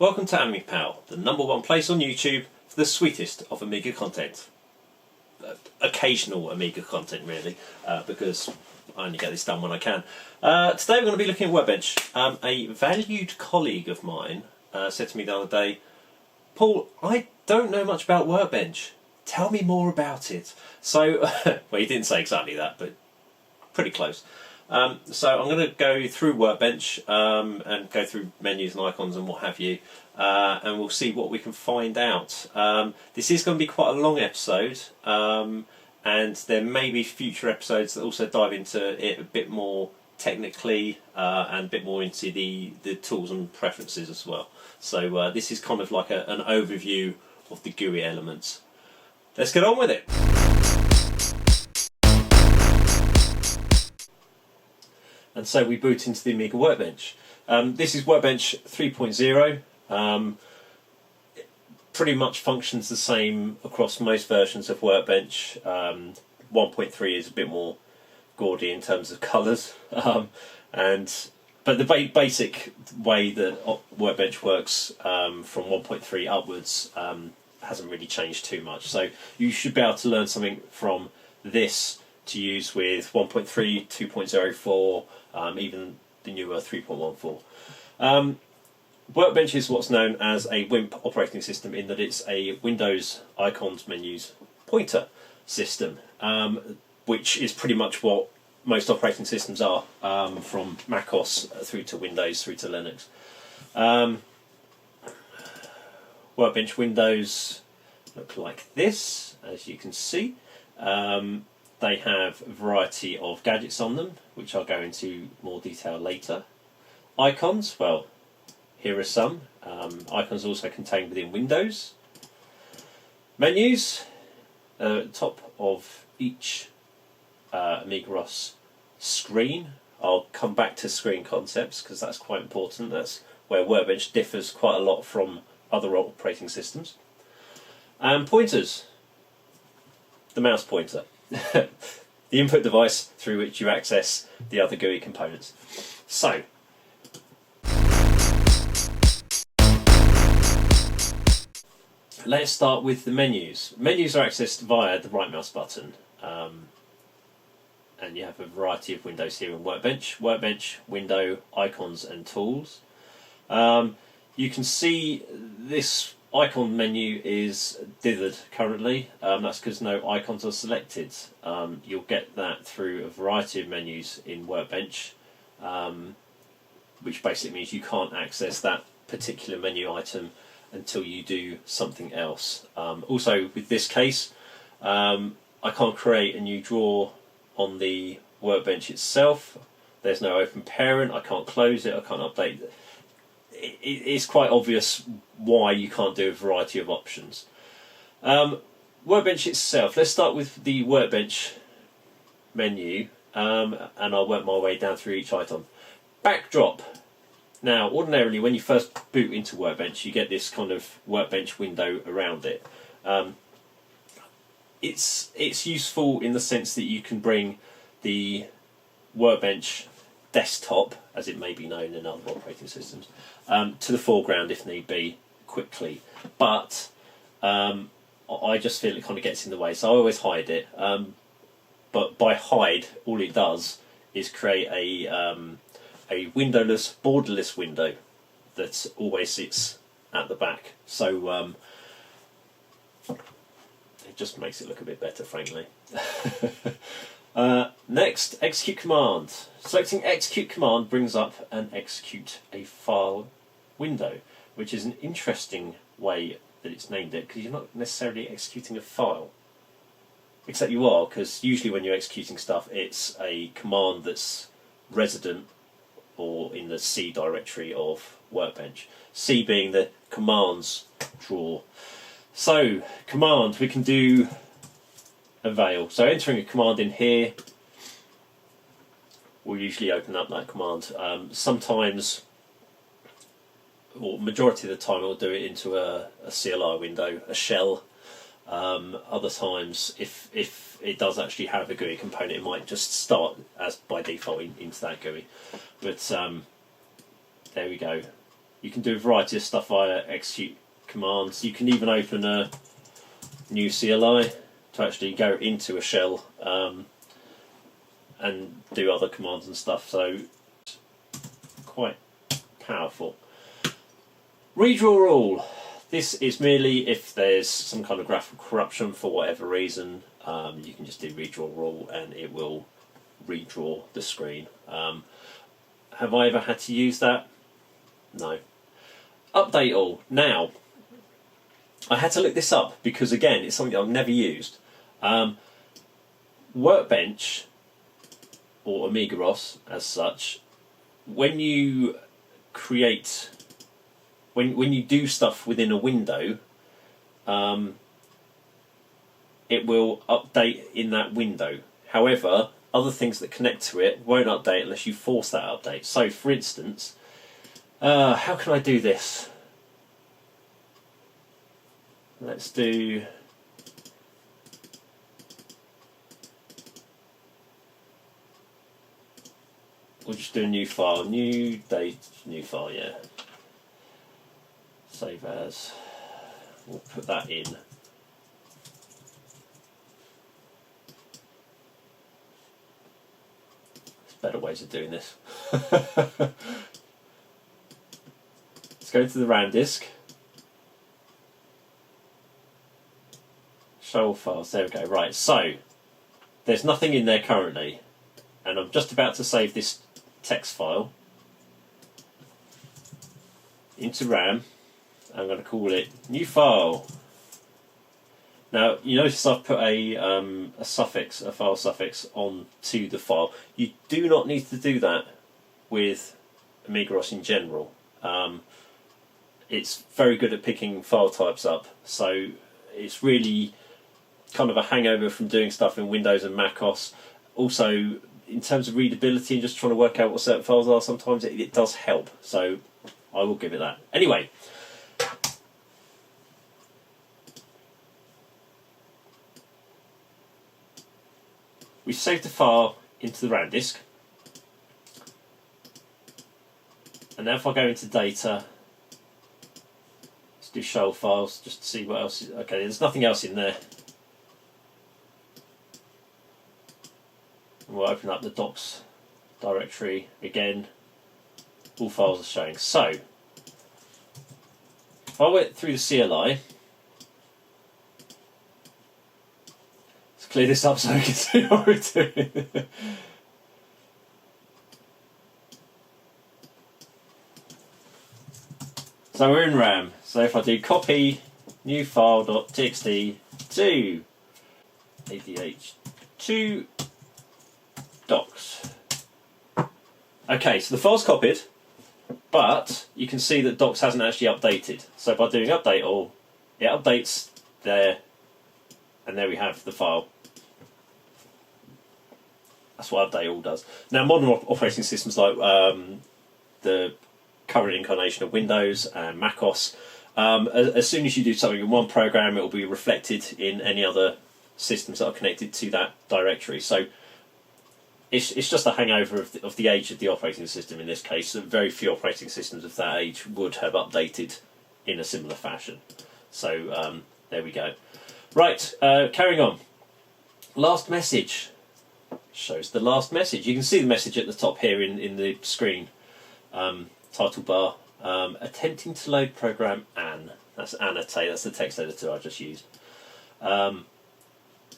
Welcome to amipal, the #1 place on YouTube for the sweetest of Amiga content. Occasional Amiga content really, because I only get this done when I can. Today we're going to be looking at Workbench. A valued colleague of mine said to me the other day, "Paul, I don't know much about Workbench. Tell me more about it." So, well, he didn't say exactly that, but pretty close. So I'm going to go through Workbench and go through menus and icons and what have you, and we'll see what we can find out. This is going to be quite a long episode, and there may be future episodes that also dive into it a bit more technically and a bit more into the tools and preferences as well. So this is kind of like an overview of the GUI elements. Let's get on with it. And so we boot into the Amiga Workbench. This is Workbench 3.0. Pretty much functions the same across most versions of Workbench. 1.3 is a bit more gaudy in terms of colours, but the basic way that Workbench works from 1.3 upwards hasn't really changed too much. So you should be able to learn something from this to use with 1.3, 2.04, even the newer 3.14. Workbench is what's known as a WIMP operating system in that it's a Windows icons menus pointer system, which is pretty much what most operating systems are, from macOS through to Windows through to Linux. Workbench windows look like this, as you can see. They have a variety of gadgets on them, which I'll go into more detail later. Icons, well, here are some. Icons also contained within Windows. Menus, at the top of each Amiga ROS screen. I'll come back to screen concepts because that's quite important. That's where Workbench differs quite a lot from other operating systems. And pointers, the mouse pointer. The input device through which you access the other GUI components. So, let's start with the menus. Menus are accessed via the right mouse button, and you have a variety of windows here in Workbench. Workbench, Window, Icons and Tools. You can see this icon menu is dithered currently. That's because no icons are selected. You'll get that through a variety of menus in Workbench, which basically means you can't access that particular menu item until you do something else. Also, with this case, I can't create a new drawer on the Workbench itself. There's no open parent. I can't close it. I can't update it. It's quite obvious why you can't do a variety of options. Workbench itself, let's start with the Workbench menu, and I'll work my way down through each item. Backdrop. Now, ordinarily when you first boot into Workbench, you get this kind of Workbench window around it. It's useful in the sense that you can bring the Workbench desktop, as it may be known in other operating systems, to the foreground if need be, quickly. But I just feel it kind of gets in the way, so I always hide it. But by hide, all it does is create a windowless, borderless window that always sits at the back. So it just makes it look a bit better, frankly. Next, execute command. Selecting execute command brings up and execute a file window, which is an interesting way that it's named it, because you're not necessarily executing a file. Except you are, because usually when you're executing stuff, it's a command that's resident or in the C directory of Workbench. C being the commands drawer. So, command, we can do avail. So entering a command in here will usually open up that command. Sometimes, or majority of the time, it will do it into a CLI window, a shell. Other times, if it does actually have a GUI component, it might just start as by default into that GUI. But there we go. You can do a variety of stuff via execute commands. You can even open a new CLI to actually go into a shell and do other commands and stuff. So quite powerful. Redraw rule. This is merely if there's some kind of graphical corruption for whatever reason. You can just do redraw rule and it will redraw the screen. Have I ever had to use that? No. Update all. Now, I had to look this up because again, it's something I've never used. Workbench, or AmigaROS as such, when you create, when you do stuff within a window, it will update in that window. However, other things that connect to it won't update unless you force that update. So, for instance, how can I do this? Let's do... We'll just do a new file. New date, new file, yeah. Save as. We'll put that in. Better ways of doing this. Let's go to the RAM disk. Show all files. There we go. Right, so there's nothing in there currently, and I'm just about to save this text file into RAM. I'm going to call it new file. Now, you notice I've put a suffix, a file suffix, onto the file. You do not need to do that with AmigaROS in general. It's very good at picking file types up, so it's really kind of a hangover from doing stuff in Windows and macOS. Also, in terms of readability and just trying to work out what certain files are, sometimes it does help, so I will give it that. Anyway. We saved the file into the RAM disk, and now if I go into data, let's do show files just to see what else is. Okay, there's nothing else in there. And we'll open up the docs directory again. All files are showing. So if I went through the CLI, clear this up so we can see what we're doing. So we're in RAM. So if I do copy new file.txt to ADH2 docs. Okay, so the file's copied, but you can see that docs hasn't actually updated. So by doing update all, it updates there, and there we have the file. That's what update all does. Now, modern operating systems like the current incarnation of Windows and macOS, as soon as you do something in one program, it will be reflected in any other systems that are connected to that directory. So it's just a hangover of the age of the operating system in this case. Very few operating systems of that age would have updated in a similar fashion. So there we go. Right, carrying on. Last message. Shows the last message. You can see the message at the top here in the screen title bar. Attempting to load program Ann. That's annotate. That's the text editor I just used.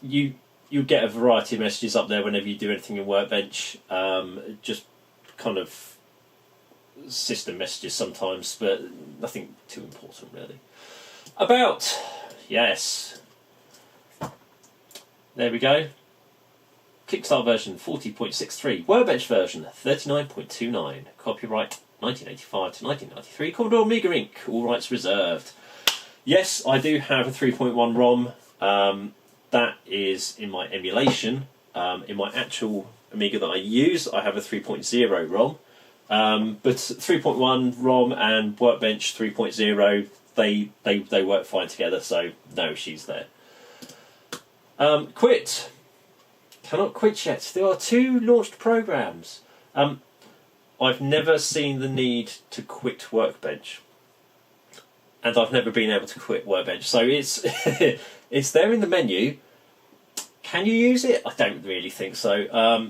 You get a variety of messages up there whenever you do anything in Workbench. Just kind of system messages sometimes, but nothing too important really. About, yes. There we go. Kickstart version 40.63, Workbench version 39.29, copyright 1985 to 1993, Commodore Amiga Inc., all rights reserved. Yes, I do have a 3.1 ROM, that is in my emulation. In my actual Amiga that I use, I have a 3.0 ROM, but 3.1 ROM and Workbench 3.0, they work fine together, so no issues there. Quit. Cannot quit yet. There are 2 launched programs. I've never seen the need to quit Workbench, and I've never been able to quit Workbench. So it's it's there in the menu. Can you use it? I don't really think so.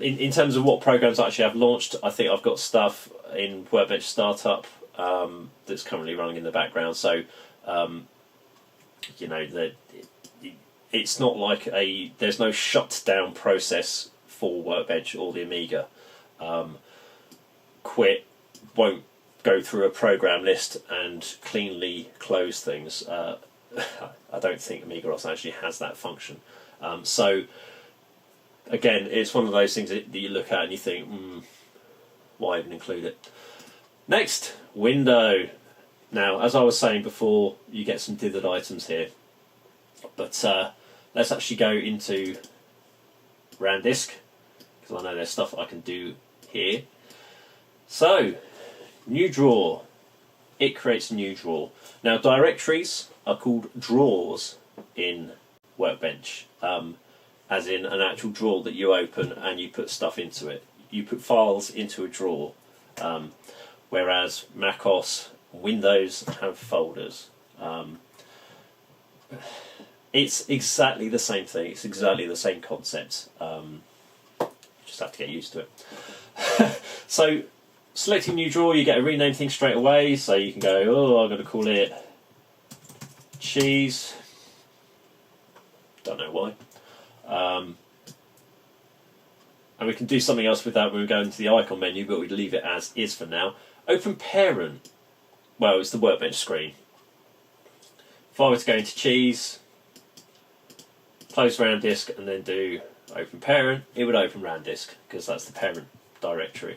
In terms of what programs I actually have launched, I think I've got stuff in Workbench Startup that's currently running in the background. So you know that it's not like there's no shutdown process for Workbench or the Amiga. Quit won't go through a program list and cleanly close things. I don't think Amiga OS actually has that function. So again, it's one of those things that you look at and you think, why even include it? Next, window. Now, as I was saying before, you get some dithered items here. But let's actually go into Randisk, because I know there's stuff I can do here. So, new drawer. It creates a new drawer. Now, directories are called drawers in Workbench, as in an actual drawer that you open and you put stuff into it. You put files into a drawer, whereas Mac OS, Windows have folders. It's exactly the same thing. It's exactly the same concept. Just have to get used to it. So, selecting new drawer, you get a rename thing straight away. So you can go, oh, I'm going to call it cheese. Don't know why. And we can do something else with that when we go into the icon menu, but we'd leave it as is for now. Open parent. Well, it's the Workbench screen. If I were to go into cheese, close Randisk, and then do open parent, it would open Randisk, because that's the parent directory.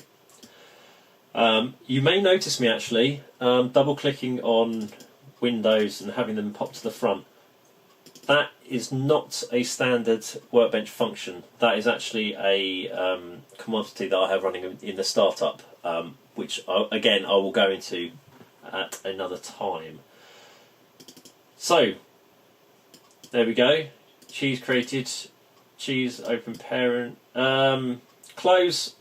You may notice me actually double clicking on windows and having them pop to the front. That is not a standard Workbench function. That is actually a commodity that I have running in the startup, which again I will go into at another time. So there we go. Cheese created. Cheese open parent. Close.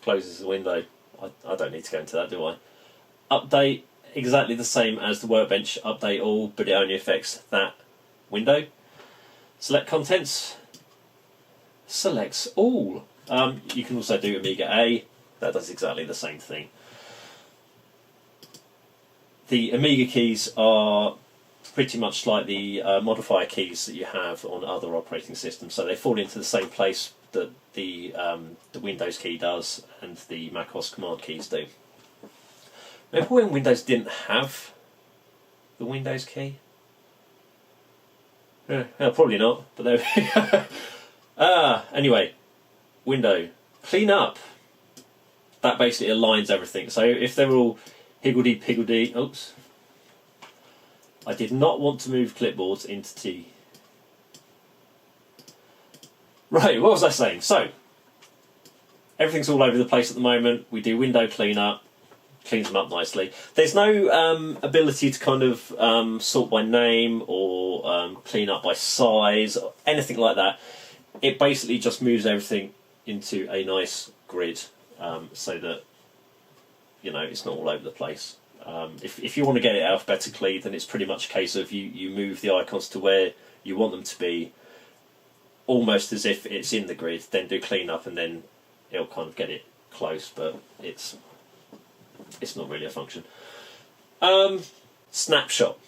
Closes the window. I don't need to go into that, do I? Update, exactly the same as the Workbench update all, but it only affects that window. Select contents. Selects all. You can also do Amiga A. That does exactly the same thing. The Amiga keys are pretty much like the modifier keys that you have on other operating systems, so they fall into the same place that the Windows key does and the Mac OS command keys do. Remember when Windows didn't have the Windows key? Probably not, but there we go. Anyway, window. Clean up. That basically aligns everything. So if they're all higgledy-piggledy... Oops. I did not want to move clipboards into T. Right, what was I saying? So, everything's all over the place at the moment. We do window cleanup, cleans them up nicely. There's no ability to kind of sort by name or clean up by size or anything like that. It basically just moves everything into a nice grid so that, you know, it's not all over the place. If you want to get it alphabetically, then it's pretty much a case of you move the icons to where you want them to be, almost as if it's in the grid, then do clean up and then it'll kind of get it close, but it's not really a function. Snapshot.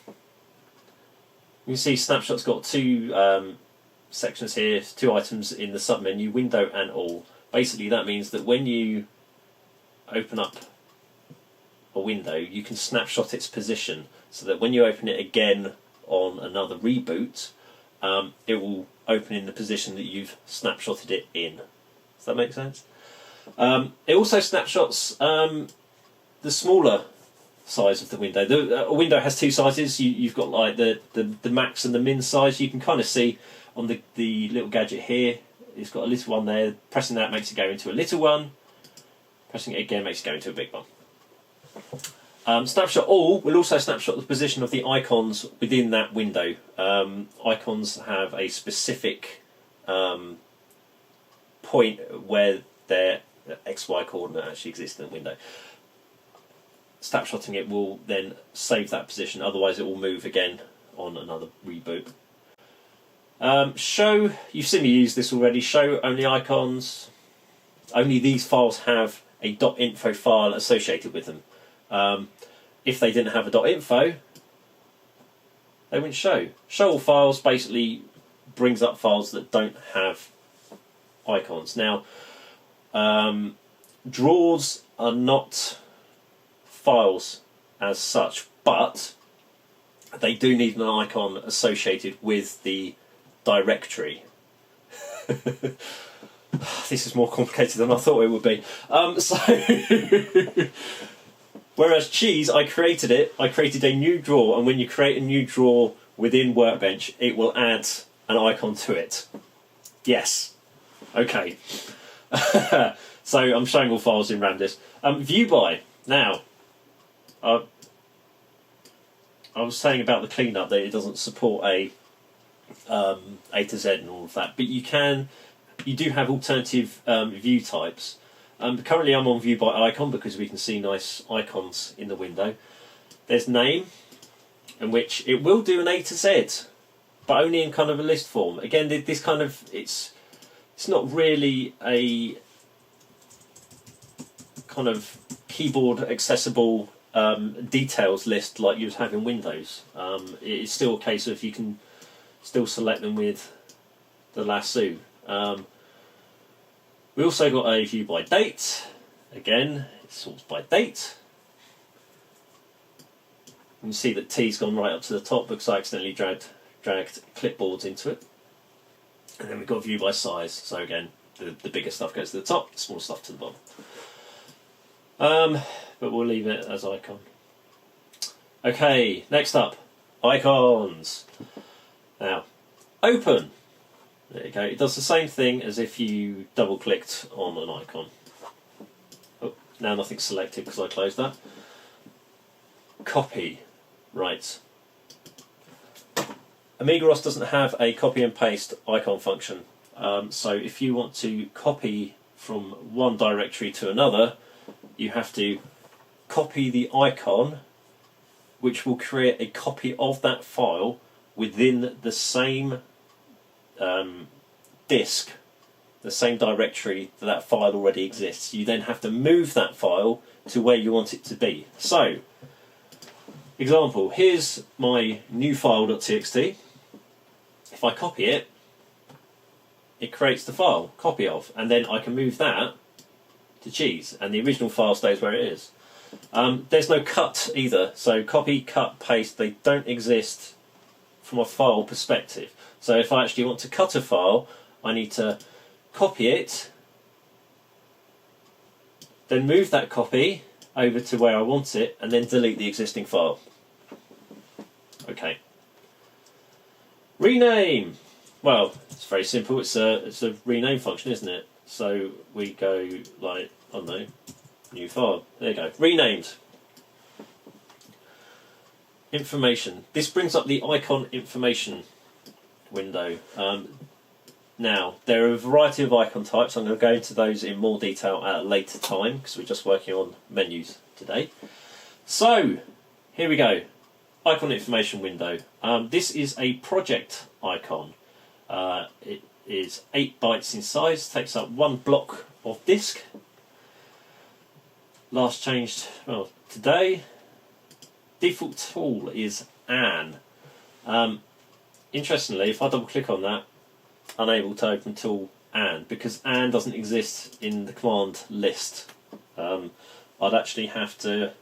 You can see Snapshot's got two sections here, two items in the submenu, window and all. Basically that means that when you open up a window, you can snapshot its position so that when you open it again on another reboot, it will open in the position that you've snapshotted it in. Does that make sense? It also snapshots the smaller size of the window. A window has two sizes. You've got like the max and the min size. You can kind of see on the little gadget here, it's got a little one there. Pressing that makes it go into a little one. Pressing it again makes it go into a big one. Snapshot all will also snapshot the position of the icons within that window. Icons have a specific point where they're XY coordinate actually exists in the window. Snapshotting it will then save that position, otherwise it will move again on another reboot. Show, you've seen me use this already, show only icons. Only these files have a .info file associated with them. If they didn't have a .info, they wouldn't show. Show all files basically brings up files that don't have icons. Now, drawers are not files as such, but they do need an icon associated with the directory. This is more complicated than I thought it would be. Whereas cheese, I created a new drawer, and when you create a new drawer within Workbench, it will add an icon to it. Yes. Okay. So I'm showing all files in Ramdis. View by. Now, I was saying about the cleanup that it doesn't support A to Z and all of that, but you do have alternative view types. Currently I'm on view by icon because we can see nice icons in the window. There's name, in which it will do an A to Z, but only in kind of a list form. Again, this kind of, it's not really a kind of keyboard accessible details list like you'd have in Windows. It's still a case of you can still select them with the lasso. We also got a view by date. Again, it sorts by date. You can see that T's gone right up to the top because I accidentally dragged clipboards into it. And then we've got view by size. So again, the bigger stuff goes to the top, the smaller stuff to the bottom. But we'll leave it as icon. Okay, next up, icons. Now, open. There you go. It does the same thing as if you double-clicked on an icon. Oh, now nothing's selected because I closed that. Copy. Right. AmigaROS doesn't have a copy and paste icon function. So if you want to copy from one directory to another, you have to copy the icon, which will create a copy of that file within the same disk, the same directory that file already exists. You then have to move that file to where you want it to be. So, example, here's my new file.txt. If I copy it, it creates the file, copy of, and then I can move that to cheese, and the original file stays where it is. There's no cut either, so copy, cut, paste, they don't exist from a file perspective. So if I actually want to cut a file, I need to copy it, then move that copy over to where I want it, and then delete the existing file. Okay. Rename. Well, it's very simple. It's a rename function, isn't it? So we go like, I don't know, new file. There you go. Renamed. Information. This brings up the icon information window. Now, there are a variety of icon types. I'm going to go into those in more detail at a later time because we're just working on menus today. So, here we go. Icon information window. This is a project icon. It is 8 bytes in size, takes up 1 block of disk. Last changed, well, today. Default tool is Ann. Interestingly, if I double click on that, unable to open tool Ann, because Ann doesn't exist in the command list. I'd actually have to,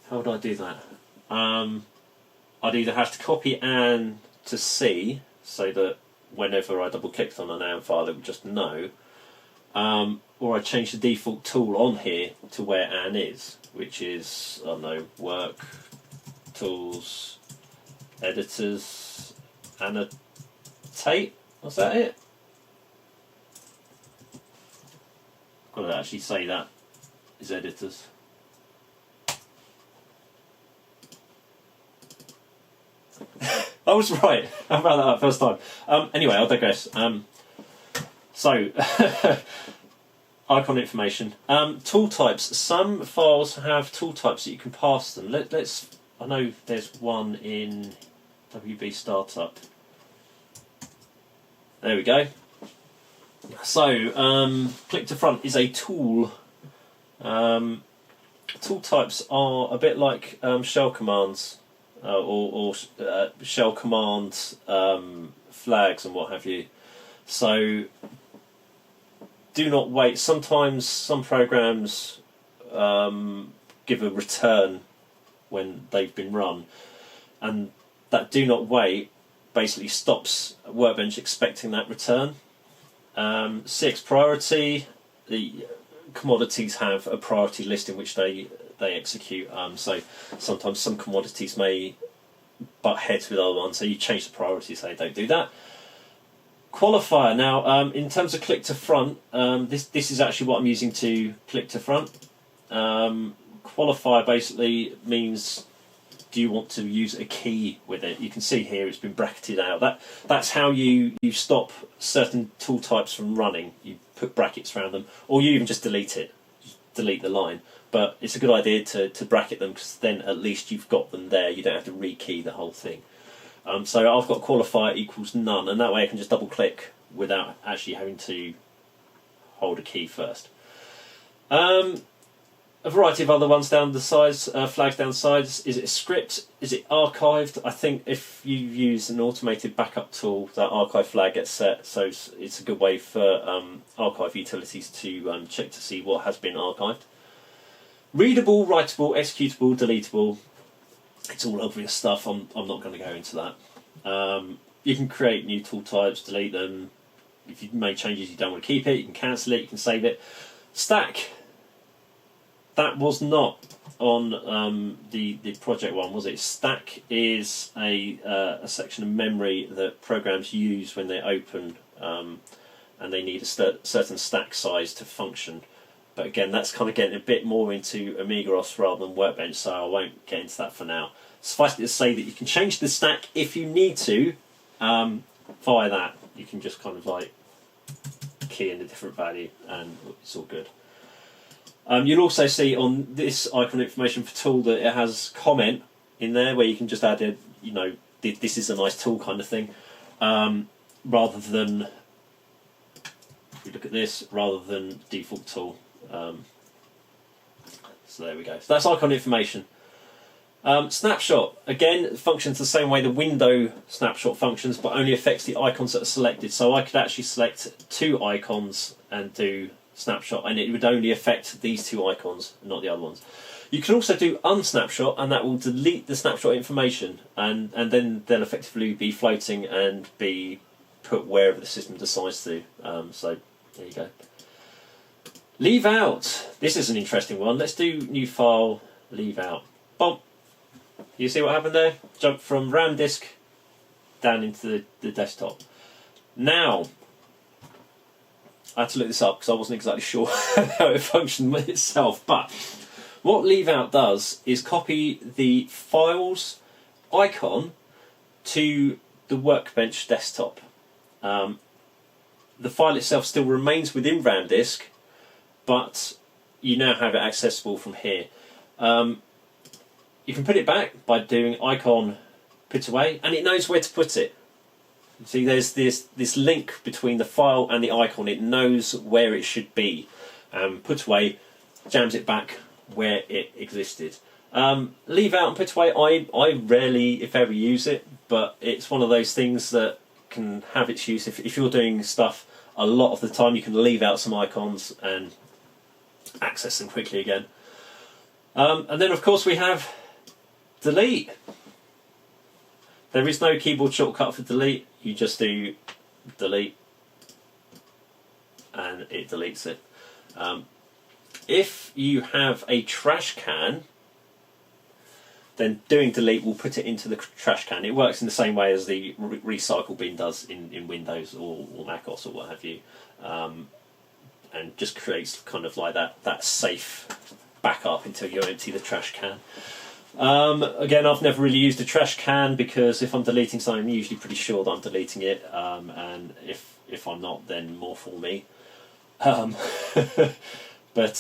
how would I do that? I'd either have to copy Ann to C, so that whenever I double clicked on an Ann file it would just know, or I change the default tool on here to where Ann is, which is, I don't know, work, tools, editors, annotate. Was that it? I've got to actually say that is editors. I was right. I found that out first time. Anyway, I'll digress. So, icon information. Tool types. Some files have tool types that you can pass them. I know there's one in WB Startup. There we go. So, click to front is a tool. Tool types are a bit like shell commands or shell command flags and what have you. So do not wait. Sometimes some programs give a return when they've been run, and that do not wait basically stops Workbench expecting that return. CX priority, the commodities have a priority list in which they execute. So sometimes some commodities may butt heads with other ones, so you change the priority so they don't do that. Qualifier. Now, in terms of click to front, this is actually what I'm using to click to front. Qualifier basically means, do you want to use a key with it? You can see here it's been bracketed out. That's how you stop certain tool types from running. You put brackets around them, or you even just delete it, just delete the line. But it's a good idea to bracket them, because then at least you've got them there. You don't have to rekey the whole thing. So I've got qualifier equals none, and that way I can just double click without actually having to hold a key first. A variety of other ones down the sides, flags down the sides. Is it a script? Is it archived? I think if you use an automated backup tool, that archive flag gets set, so it's a good way for archive utilities to check to see what has been archived. Readable, writable, executable, deletable. It's all obvious stuff. I'm not going to go into that. You can create new tool types, delete them. If you've made changes you don't want to keep it, you can cancel it, you can save it. Stack. That was not on the project one, was it? Stack is a section of memory that programs use when they open, and they need a certain stack size to function. But again, that's kind of getting a bit more into AmigaOS rather than Workbench, so I won't get into that for now. Suffice it to say that you can change the stack if you need to via that. You can just kind of like key in a different value and it's all good. You'll also see on this icon information for tool that it has comment in there where you can just add a, this is a nice tool kind of thing, rather than, if we look at this, rather than default tool. So there we go. So that's icon information. Snapshot, again, functions the same way the window snapshot functions, but only affects the icons that are selected. So I could actually select two icons and do snapshot, and it would only affect these two icons, not the other ones. You can also do unsnapshot, and that will delete the snapshot information, and then they'll effectively be floating and be put wherever the system decides to. So there you go. Leave out. This is an interesting one. Let's do new file, leave out. Bump. You see what happened there? Jump from RAM disk down into the desktop. Now, I had to look this up because I wasn't exactly sure how it functioned itself. But what leave out does is copy the file's icon to the Workbench desktop. The file itself still remains within RAM disk, but you now have it accessible from here. You can put it back by doing icon put away, and it knows where to put it. See, there's this link between the file and the icon. It knows where it should be. Put away jams it back where it existed. Leave out and put away, I rarely, if ever, use it, but it's one of those things that can have its use. If you're doing stuff a lot of the time, you can leave out some icons and access them quickly again. And then, of course, we have delete. There is no keyboard shortcut for delete. You just do delete and it deletes it. If you have a trash can, then doing delete will put it into the trash can. It works in the same way as the recycle bin does in Windows or macOS or what have you, and just creates kind of like that safe backup until you empty the trash can. Again, I've never really used a trash can because if I'm deleting something, I'm usually pretty sure that I'm deleting it, and if I'm not, then more for me. Um, but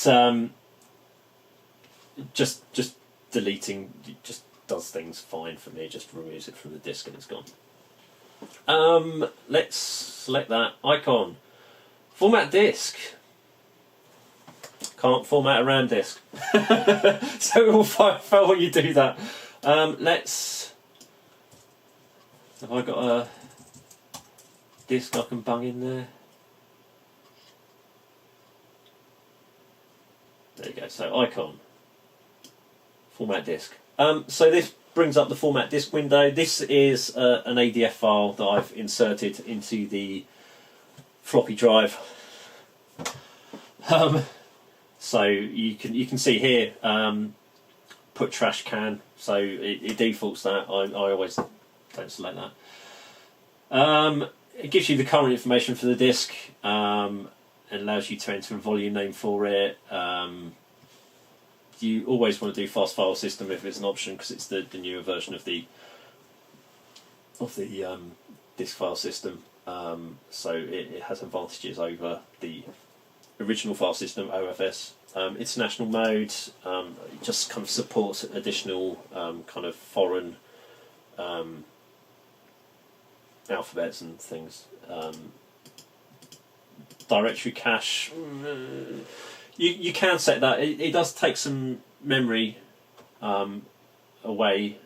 just deleting just does things fine for me. Just removes it from the disk and it's gone. Let's select that icon. Format disk. Can't format a RAM disk. So it will fail when you do that. Let's. Have I got a disk I can bung in there? There you go. So icon. Format disk. So this brings up the format disk window. This is an ADF file that I've inserted into the floppy drive. So you can see here, put trash can. So it defaults that. I always don't select that. It gives you the current information for the disk. And allows you to enter a volume name for it. You always want to do fast file system if it's an option, because it's the newer version of the disk file system. So it has advantages over the original file system, OFS. International mode, it just kind of supports additional kind of foreign alphabets and things. Directory cache, you can set that. It does take some memory away,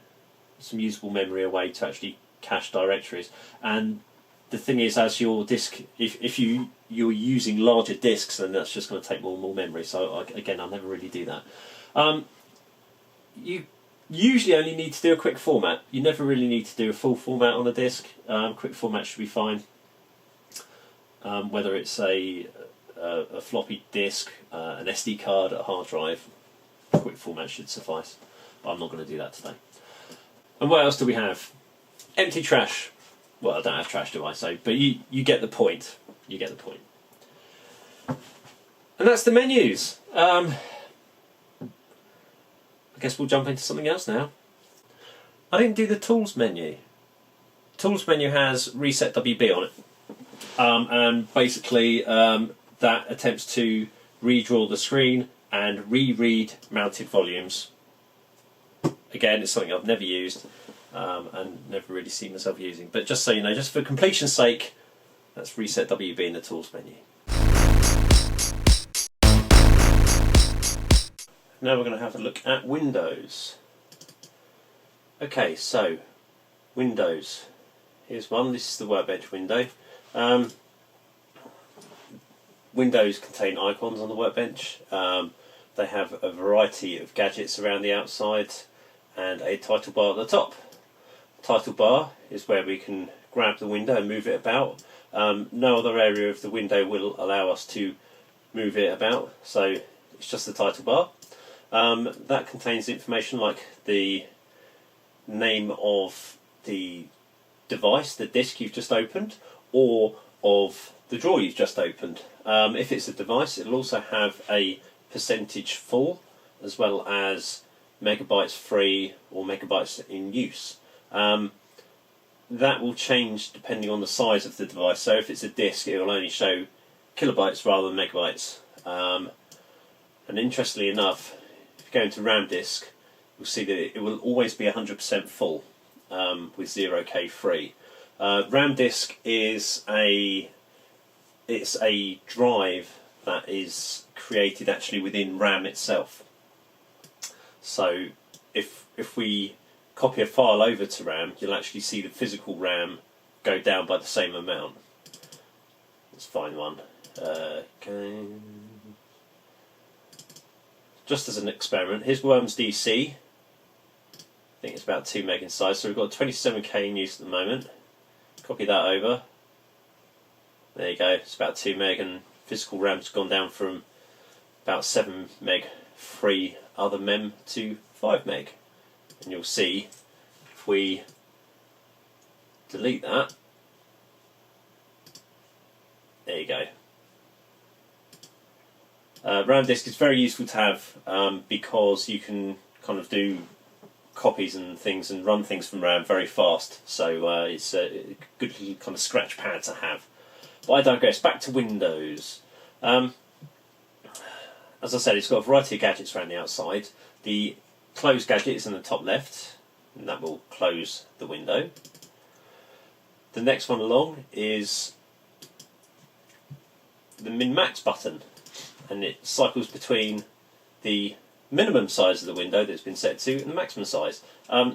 some usable memory away to actually cache directories. And the thing is, as your disk, if you're using larger disks, then that's just going to take more and more memory. So again, I'll never really do that. You usually only need to do a quick format. You never really need to do a full format on a disk. Quick format should be fine. Whether it's a floppy disk, an SD card, a hard drive, quick format should suffice. But I'm not going to do that today. And what else do we have? Empty trash. Well, I don't have trash, do I? So, but you get the point. You get the point. And that's the menus. I guess we'll jump into something else now. I didn't do the tools menu. Tools menu has reset WB on it. And basically that attempts to redraw the screen and reread mounted volumes. Again, it's something I've never used and never really seen myself using. But just so you know, just for completion's sake, let's reset WB in the tools menu. Now we're going to have a look at Windows. Okay, so Windows. Here's one. This is the Workbench window. Windows contain icons on the Workbench. They have a variety of gadgets around the outside and a title bar at the top. Title bar is where we can grab the window and move it about. No other area of the window will allow us to move it about, so it's just the title bar. That contains information like the name of the device, the disk you've just opened, or of the drawer you've just opened. If it's a device, it'll also have a percentage full, as well as megabytes free or megabytes in use. That will change depending on the size of the device. So if it's a disk, it will only show kilobytes rather than megabytes. And interestingly enough, if you go into RAM disk, you'll see that it will always be 100% full with 0k free. RAM disk is a drive that is created actually within RAM itself. So if we copy a file over to RAM, you'll actually see the physical RAM go down by the same amount. Let's find one. Okay. Just as an experiment, here's Worms DC. I think it's about 2 meg in size, so we've got 27k in use at the moment. Copy that over. There you go, it's about 2 meg, and physical RAM's gone down from about 7 meg free other mem to 5 meg. And you'll see if we delete that, there you go. RAM disk is very useful to have because you can kind of do copies and things and run things from RAM very fast, so it's a good little kind of scratch pad to have. But I digress, back to Windows. As I said, it's got a variety of gadgets around the outside. The close gadget is in the top left, and that will close the window. The next one along is the min-max button, and it cycles between the minimum size of the window that's been set to and the maximum size.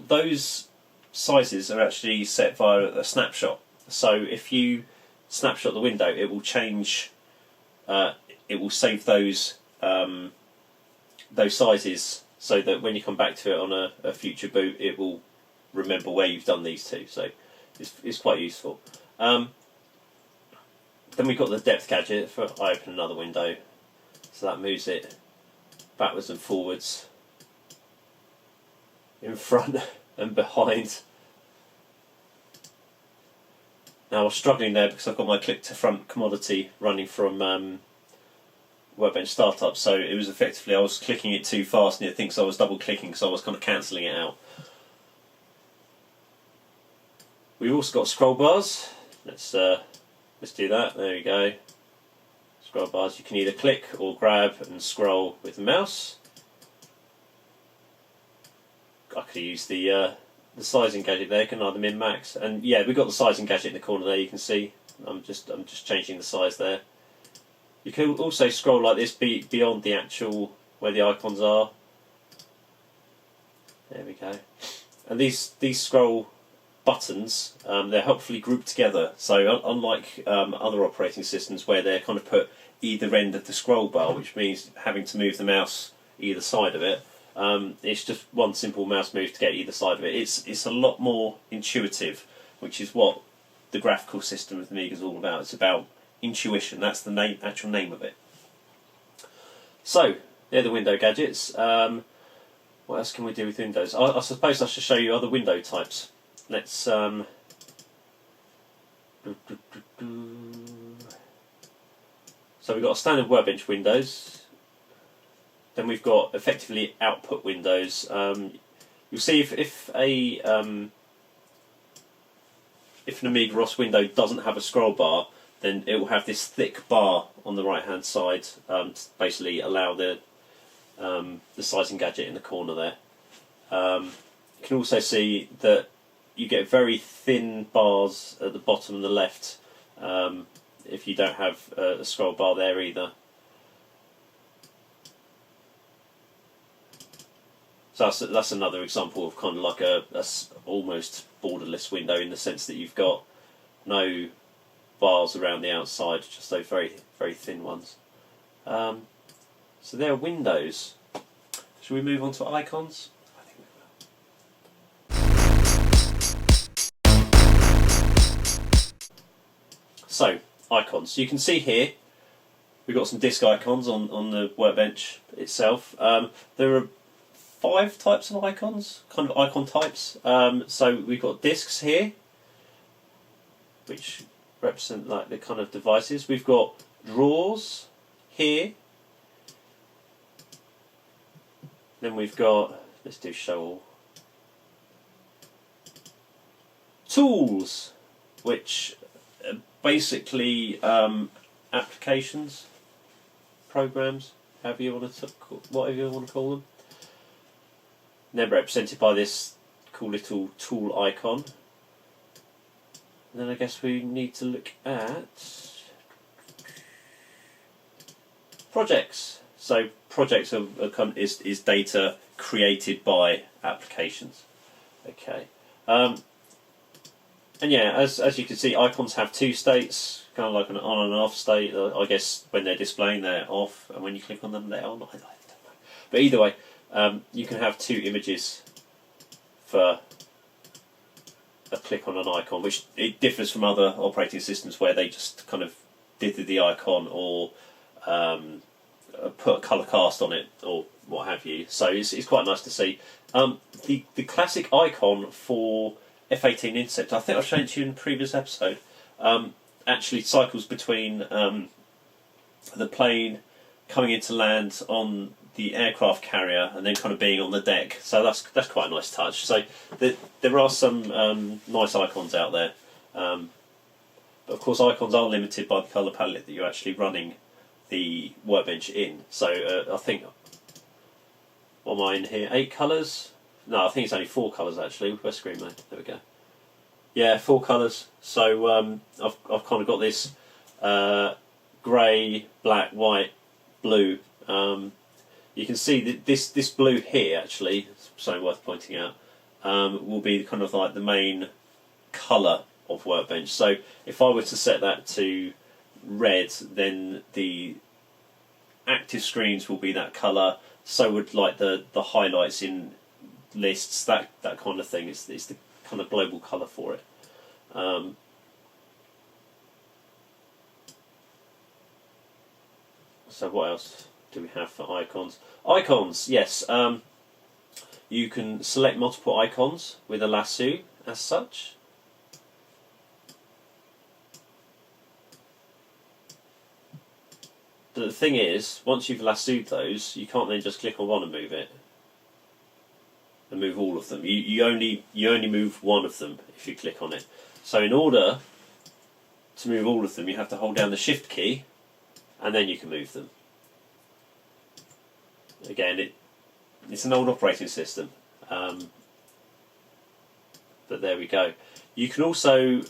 Those sizes are actually set via a snapshot. So if you snapshot the window, it will change. It will save those sizes, so that when you come back to it on a future boot, it will remember where you've done these two. So it's quite useful. Then we've got the depth gadget. For I open another window, so that moves it backwards and forwards, in front and behind. Now I was struggling there because I've got my click to front commodity running from Workbench Startup, so it was effectively I was clicking it too fast and it thinks I was double clicking, so I was kind of cancelling it out. We've also got scroll bars. Let's do that. There we go. Scroll bars. You can either click or grab and scroll with the mouse. I could use the sizing gadget there, can I? The min max, and yeah, we've got the sizing gadget in the corner there. You can see. I'm just changing the size there. You can also scroll like this beyond the actual where the icons are. There we go. And these scroll buttons, they're helpfully grouped together. So unlike other operating systems where they're kind of put either end of the scroll bar, which means having to move the mouse either side of it, it's just one simple mouse move to get either side of it. It's a lot more intuitive, which is what the graphical system of the Amiga is all about. It's about intuition. That's the actual name of it. So they're the window gadgets. What else can we do with windows? I suppose I should show you other window types. Let's so we've got a standard Workbench windows. Then we've got effectively output windows. You'll see if an Amiga ROS window doesn't have a scroll bar, then it will have this thick bar on the right hand side to basically allow the sizing gadget in the corner there. You can also see that you get very thin bars at the bottom and the left if you don't have a scroll bar there either. So that's another example of kind of like a almost borderless window, in the sense that you've got no bars around the outside, just those very, very thin ones. So they're windows. Should we move on to icons? I think we will. So, icons. You can see here we've got some disk icons on the Workbench itself. There are 5 types of icons, kind of icon types. So we've got disks here, which represent like the kind of devices. We've got drawers here. Then we've got, let's do show all. Tools, which are basically applications, programs, whatever you want to call them. They're represented by this cool little tool icon. And then I guess we need to look at projects. So projects is data created by applications. Okay. And yeah, as you can see, icons have 2 states, kind of like an on and off state. I guess when they're displaying, they're off, and when you click on them, they're on. I don't know. But either way, you can have 2 images for a click on an icon, which it differs from other operating systems where they just kind of dither the icon or put a colour cast on it or what have you. So it's quite nice to see. The classic icon for F18 Intercept, I think I've shown it to you in a previous episode, actually cycles between the plane coming into land on the aircraft carrier and then kind of being on the deck. So that's quite a nice touch. So there are some nice icons out there. But of course icons are limited by the colour palette that you're actually running the workbench in. So I think, what am I in here? 8 colours? No, I think it's only 4 colours actually. Where's screen mode? There we go. Yeah, 4 colours. So I've kind of got this grey, black, white, blue. You can see that this blue here actually, something worth pointing out, will be kind of like the main colour of Workbench. So if I were to set that to red, then the active screens will be that colour. So would like the highlights in lists, that kind of thing. It's the kind of global colour for it. So what else do we have for icons? Icons, yes. You can select multiple icons with a lasso as such. But the thing is, once you've lassoed those, you can't then just click on one and move it. And move all of them. You only move one of them if you click on it. So in order to move all of them, you have to hold down the Shift key, and then you can move them. Again, it's an old operating system, but there we go. You can also,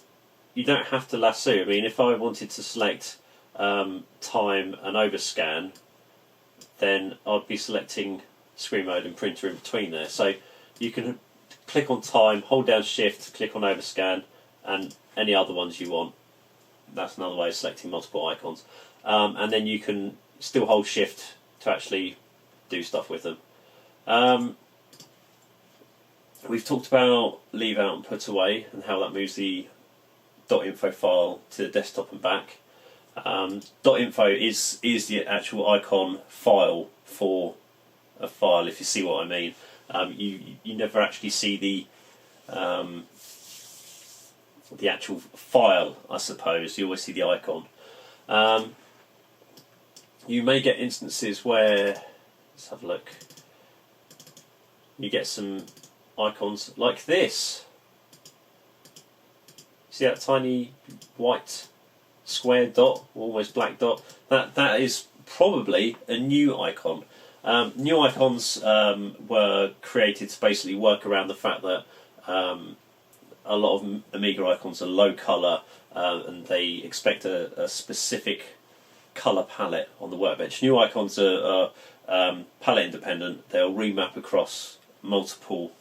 you don't have to lasso. I mean, if I wanted to select time and overscan, then I'd be selecting screen mode and printer in between there. So you can click on time, hold down Shift, click on overscan, and any other ones you want. That's another way of selecting multiple icons. And then you can still hold Shift to actually do stuff with them. We've talked about leave out and put away and how that moves the .info file to the desktop and back. .info is the actual icon file for a file, if you see what I mean. You never actually see the actual file, I suppose. You always see the icon. You may get instances where, let's have a look, you get some icons like this. See that tiny white square dot, almost black dot? That is probably a new icon. New icons were created to basically work around the fact that a lot of Amiga icons are low colour and they expect a specific colour palette on the workbench. New icons are palette independent. They'll remap across multiple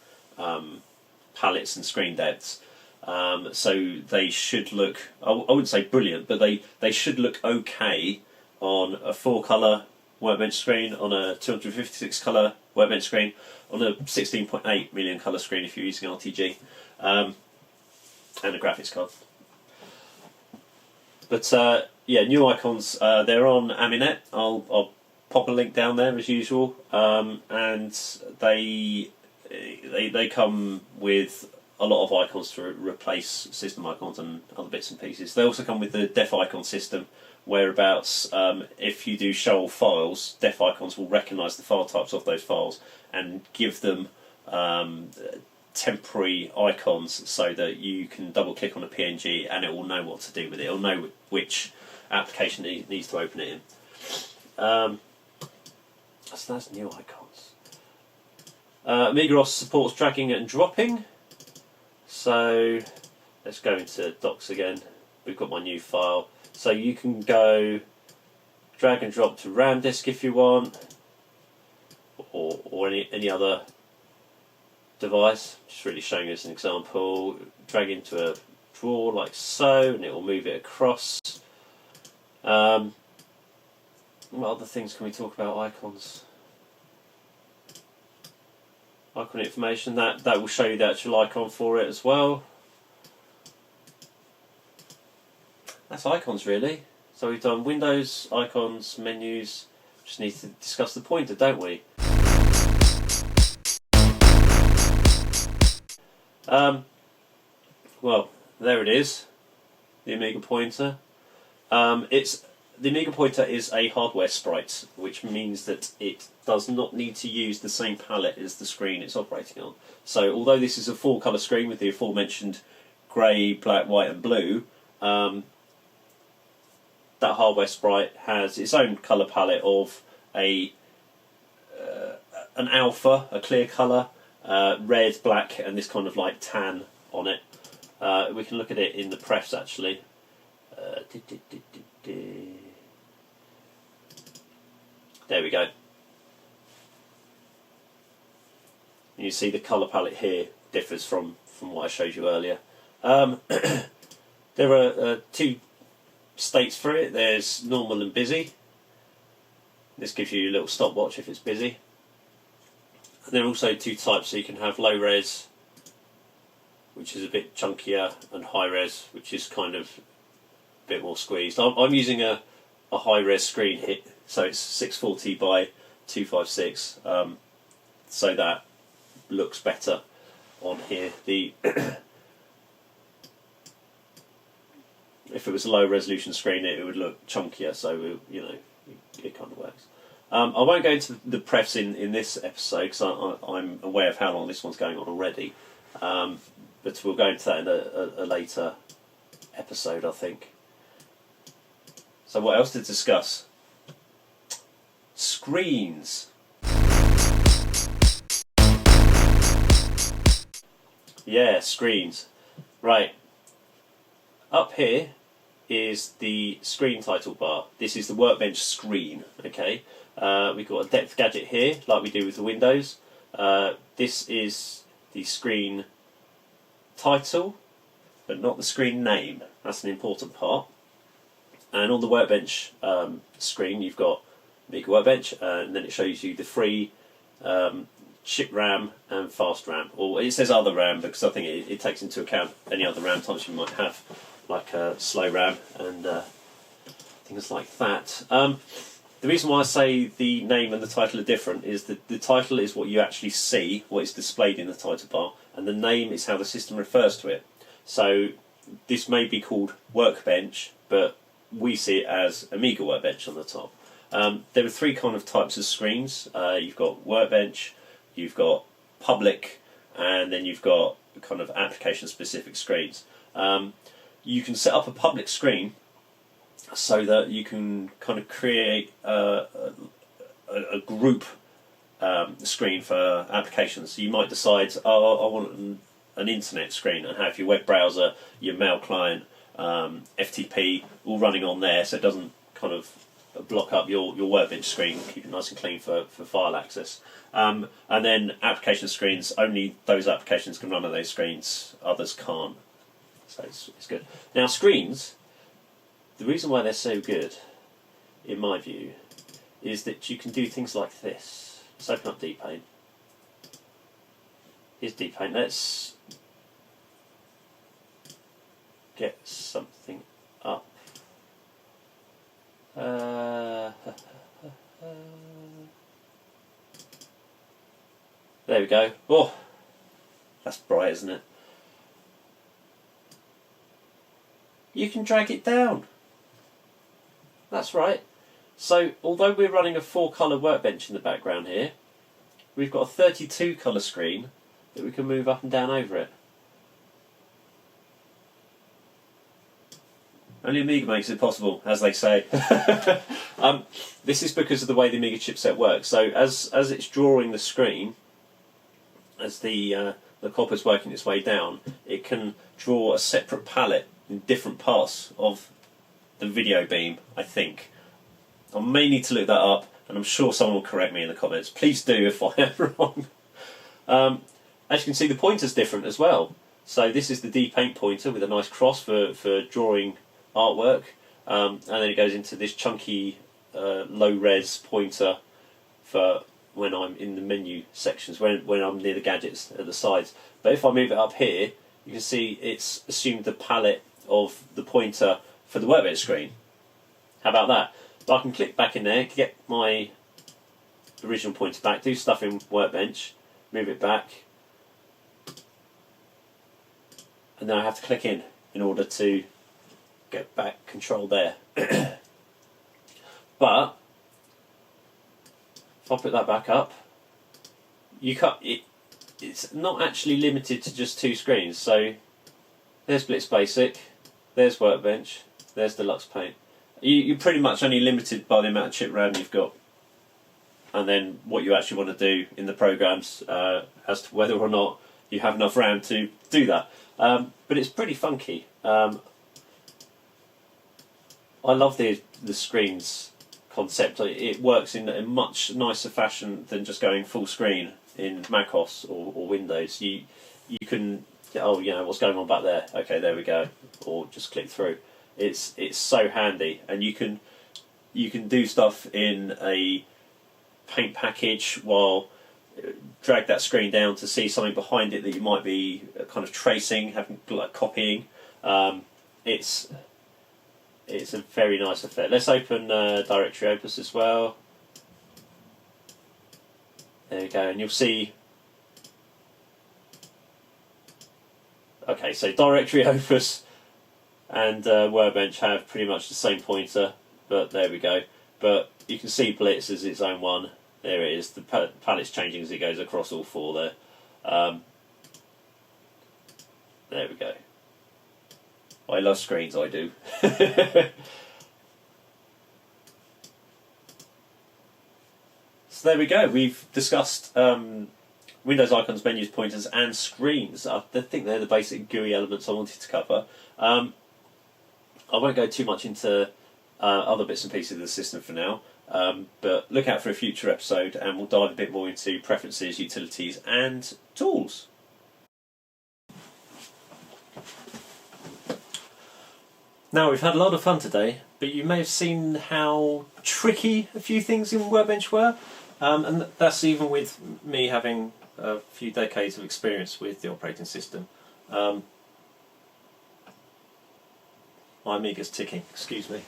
palettes and screen depths. So they should look, I wouldn't say brilliant, but they should look okay on a 4-colour workbench screen, on a 256-colour workbench screen, on a 16.8 million colour screen if you're using RTG, and a graphics card. But yeah, new icons, they're on Aminet. I'll pop a link down there as usual, and they come with a lot of icons to replace system icons and other bits and pieces. They also come with the def icon system, whereabouts if you do show all files, def icons will recognise the file types of those files and give them temporary icons so that you can double click on a PNG and it will know what to do with it. It will know which application it needs to open it in. So that's new icons. AmigaOS supports dragging and dropping. So let's go into docs again. We've got my new file. So you can go drag and drop to RAM disk if you want, or any other device. Just really showing you as an example. Drag into a drawer like so, and it will move it across. What other things can we talk about? Icons. Icon information, that will show you the actual icon for it as well. That's icons really. So we've done Windows, icons, menus. Just need to discuss the pointer, don't we? Well, there it is, the Amiga pointer. The Amiga pointer is a hardware sprite, which means that it does not need to use the same palette as the screen it's operating on. So although this is a 4-colour screen with the aforementioned grey, black, white and blue, that hardware Sprite has its own colour palette of an alpha, a clear colour, red, black, and this kind of like tan on it. We can look at it in the prefs actually. There we go. You see the colour palette here differs from what I showed you earlier. There are two states for it. There's normal and busy. This gives you a little stopwatch if it's busy. And there are also two types, so you can have low res, which is a bit chunkier, and high res, which is kind of a bit more squeezed. I'm using a high res screen hit, so it's 640 by 256, so that looks better on here. If it was a low resolution screen, it would look chunkier, so it kind of works. I won't go into the prefs in this episode because I'm aware of how long this one's going on already, but we'll go into that in a later episode, I think. So what else to discuss? Screens. Yeah, screens. Right. Up here is the screen title bar. This is the Workbench screen, okay? We've got a depth gadget here, like we do with the Windows. This is the screen title, but not the screen name. That's an important part. And on the Workbench screen, you've got Amiga Workbench, and then it shows you the free chip RAM and fast RAM, or it says other RAM because I think it takes into account any other RAM types you might have, like slow RAM and things like that. The reason why I say the name and the title are different is that the title is what you actually see, what is displayed in the title bar, and the name is how the system refers to it. So this may be called Workbench, but we see it as Amiga Workbench on the top. There are three kind of types of screens. You've got Workbench, you've got public, and then you've got kind of application-specific screens. You can set up a public screen so that you can kind of create a group screen for applications. So you might decide, I want an internet screen and have your web browser, your mail client, FTP all running on there, so it doesn't kind of block up your Workbench screen, keep it nice and clean for file access. And then application screens, only those applications can run on those screens, others can't. So it's good. Now screens, the reason why they're so good, in my view, is that you can do things like this. Let's open up DPaint. Here's DPaint. Let's get something up. There we go. Oh, that's bright, isn't it? You can drag it down. That's right. So, although we're running a 4-colour Workbench in the background here, we've got a 32-colour screen that we can move up and down over it. Only Amiga makes it possible, as they say. This is because of the way the Amiga chipset works. So as it's drawing the screen, as the copper's working its way down, it can draw a separate palette in different parts of the video beam, I think. I may need to look that up, and I'm sure someone will correct me in the comments. Please do if I am wrong. As you can see, the pointer's different as well. So this is the DPaint pointer with a nice cross for drawing artwork, and then it goes into this chunky low-res pointer for when I'm in the menu sections, when I'm near the gadgets at the sides. But if I move it up here, you can see it's assumed the palette of the pointer for the Workbench screen. How about that? But I can click back in there, get my original pointer back, do stuff in Workbench, move it back, and then I have to click in order to get back control there. But if I put that back up, it's not actually limited to just 2 screens. So there's Blitz Basic, there's Workbench, there's Deluxe Paint. You're pretty much only limited by the amount of chip RAM you've got, and then what you actually want to do in the programs as to whether or not you have enough RAM to do that. But it's pretty funky. I love the screens concept. It works in a much nicer fashion than just going full screen in macOS or Windows. You can, oh, you know, what's going on back there? Okay, there we go. Or just click through. It's so handy, and you can do stuff in a paint package while drag that screen down to see something behind it that you might be kind of tracing, having like copying. It's a very nice effect. Let's open Directory Opus as well. There we go, and you'll see. Okay, so Directory Opus and Workbench have pretty much the same pointer, but there we go. But you can see Blitz as its own one. There it is. The palette's changing as it goes across all four there. There we go. I love screens, I do. So there we go. We've discussed Windows icons, menus, pointers, and screens. I think they're the basic GUI elements I wanted to cover. I won't go too much into other bits and pieces of the system for now, but look out for a future episode and we'll dive a bit more into preferences, utilities, and tools. Now, we've had a lot of fun today, but you may have seen how tricky a few things in Workbench were, and that's even with me having a few decades of experience with the operating system. My Amiga's ticking, excuse me.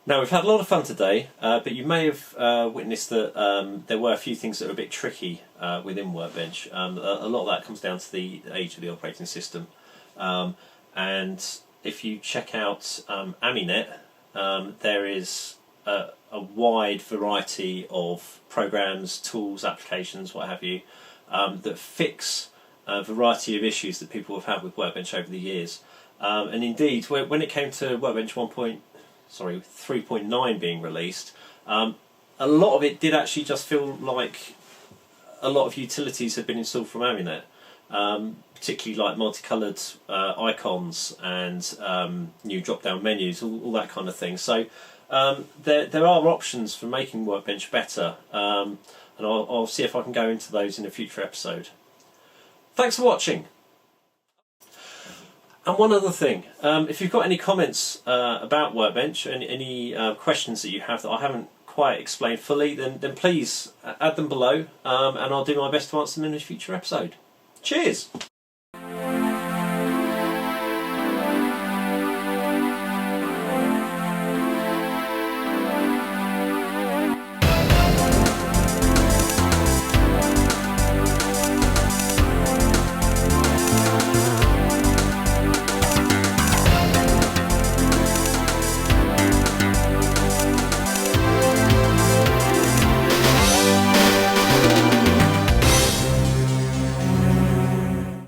Now, we've had a lot of fun today, but you may have witnessed that there were a few things that were a bit tricky within Workbench. A lot of that comes down to the age of the operating system. And if you check out Aminet, there is a wide variety of programs, tools, applications, what have you, that fix a variety of issues that people have had with Workbench over the years. And indeed, when it came to Workbench 3.9 being released, a lot of it did actually just feel like a lot of utilities had been installed from Aminet, particularly like multicoloured icons and new drop-down menus, all that kind of thing. So there are options for making Workbench better, and I'll see if I can go into those in a future episode. Thanks for watching. And one other thing, if you've got any comments about Workbench and any questions that you have that I haven't quite explained fully, then please add them below, and I'll do my best to answer them in a future episode. Cheers!